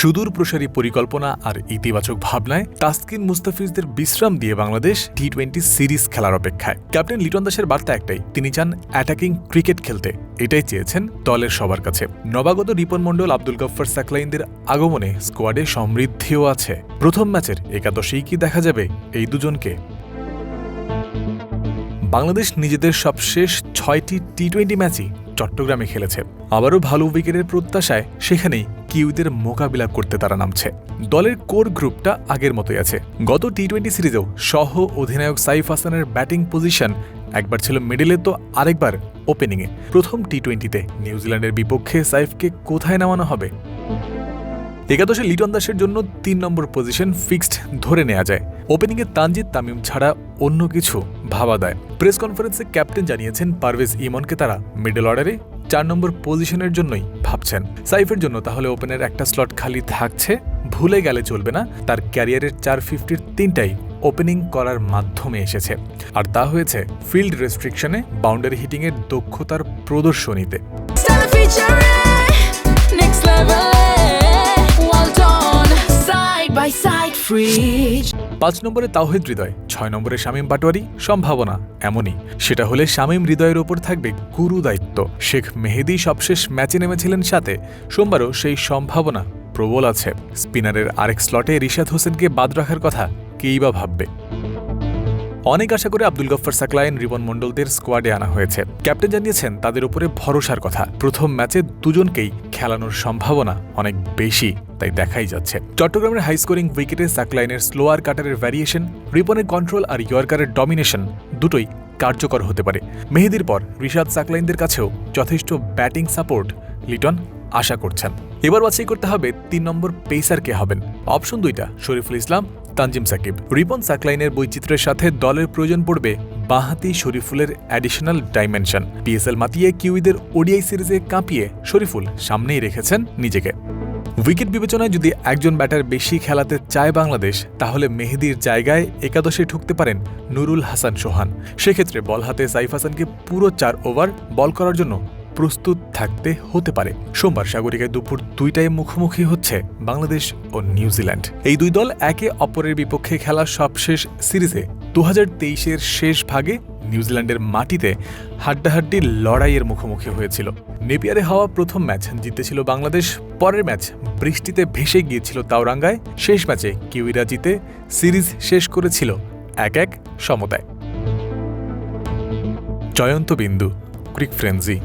সুদূর প্রসারী পরিকল্পনা আর ইতিবাচক ভাবনায় তাসকিন মুস্তাফিজদের বিশ্রাম দিয়ে বাংলাদেশ টি-20 সিরিজ খেলার অপেক্ষায়। ক্যাপ্টেন লিটন দাসের বার্তা একটাই, তিনি চান অ্যাটাকিং ক্রিকেট খেলতে। এটাই চেয়েছেন দলের সবার কাছে। নবাগত রিপন মণ্ডল, আব্দুল গফফার সাকলাইনদের আগমনে স্কোয়াডে সমৃদ্ধিও আছে। প্রথম ম্যাচের একাদশেই কি দেখা যাবে এই দুজনকে? বাংলাদেশ নিজেদের সবশেষ 6টি টি-20 ম্যাচই চট্টগ্রামে খেলেছে। আবারও ভালো উইকেটের প্রত্যাশায় সেখানেই কিউইদের মোকাবিলা করতে তারা নামছে। দলের কোর গ্রুপটা আগের মতোই আছে। গত টি-20 সিরিজেও সহ অধিনায়ক সাইফ হাসানের ব্যাটিং পজিশন একবার ছিল মিডলে তো আরেকবার ওপেনিংয়ে। প্রথম টি-20তে নিউজিল্যান্ডের বিপক্ষে সাইফকে কোথায় নামানো হবে? একাদশে লিটন দাসের জন্য 3 নম্বর পজিশন ফিক্সড ধরে নেওয়া যায়। ওপেনিংয়ে তানজিদ তামিম ছাড়া অন্য কিছু ভাবা দেয়। প্রেস কনফারেন্সে ক্যাপ্টেন জানিয়েছেন পারভেজ ইমনকে তারা মিডল অর্ডারে 4 নম্বর পজিশনের জন্যই ভাবছেন। সাইফের জন্য তাহলে ওপেনের একটা স্লট খালি থাকছে। ভুলে গেলে চলবে না, তার ক্যারিয়ারের 450-র 3টাই ওপেনিং করার মাধ্যমে এসেছে। আর তা হয়েছে ফিল্ড রেস্ট্রিকশনে বাউন্ডারি হিটিংয়ের দক্ষতার প্রদর্শনীতে। 5 নম্বরে তাওহিদ হৃদয়, 6 নম্বরে শামীম পাটোয়ারি। সম্ভাবনা এমনই, সেটা হলে শামীম হৃদয়ের ওপর থাকবে গুরু দায়িত্ব। শেখ মেহেদী সবশেষ ম্যাচে নেমেছিলেন সাথে, সোমবারও সেই সম্ভাবনা প্রবল আছে। স্পিনারের আরেক স্লটে রিশাদ হোসেনকে বাদ রাখার কথা কেই বা ভাববে? অনেক আশা করে আব্দুল গফফার সাকলাইন, রিপন মণ্ডলদের স্কোয়াডে আনা হয়েছে। ক্যাপ্টেন জানিয়েছেন তাদের উপরে ভরসার কথা। প্রথম ম্যাচে দুজনকেই খেলানোর সম্ভাবনা অনেক বেশি, তাই দেখাই যাচ্ছে। চট্টগ্রামের হাই স্কোরিং উইকেটে সাকলাইনের স্লোয়ার কাটারের ভ্যারিয়েশন, রিপনের কন্ট্রোল আর ইয়র্কারের ডমিনেশন দুটোই কার্যকর হতে পারে। মেহেদির পর রিশাদ সাকলাইনদের কাছেও যথেষ্ট ব্যাটিং সাপোর্ট লিটন আশা করছেন। এবার বাছাই করতে হবে 3 নম্বর পেসার কে হবেন। অপশন 2টা, শরীফুল ইসলাম, তানজিম সাকিব। রিপন সাকলাইনের বৈচিত্র্যের সাথে দলের প্রয়োজন পড়বে বাঁহাতি শরীফুলের অ্যাডিশনাল ডাইমেনশন। পিএসএল মাতিয়ে কিউইদের ওডিআই সিরিজে কাঁপিয়ে শরীফুল সামনেই রেখেছেন নিজেকে। উইকেট বিবেচনায় যদি একজন ব্যাটার বেশি খেলাতে চায় বাংলাদেশ, তাহলে মেহেদীর জায়গায় একাদশে ঢুকতে পারেন নুরুল হাসান সোহান। সেক্ষেত্রে বল হাতে সাইফ হাসানকে পুরো 4 ওভার বল করার জন্য প্রস্তুত থাকতে হতে পারে। সোমবার সাগরিকায় দুপুর 2টায় মুখোমুখি হচ্ছে বাংলাদেশ ও নিউজিল্যান্ড। এই দুই দল একে অপরের বিপক্ষে খেলা সবশেষ সিরিজে 2023-এর শেষ ভাগে নিউজিল্যান্ডের মাটিতে হাড্ডাহাড্ডি লড়াইয়ের মুখোমুখি হয়েছিল। নেপিয়ারে হওয়া প্রথম ম্যাচ জিতেছিল বাংলাদেশ। পরের ম্যাচ বৃষ্টিতে ভেসে গিয়েছিল তাওরাঙ্গায়। শেষ ম্যাচে কিউইরা জিতে সিরিজ শেষ করেছিল 1-1 সমতায়। জয়ন্ত বিন্দু, ক্রিক ফ্রেন্সি।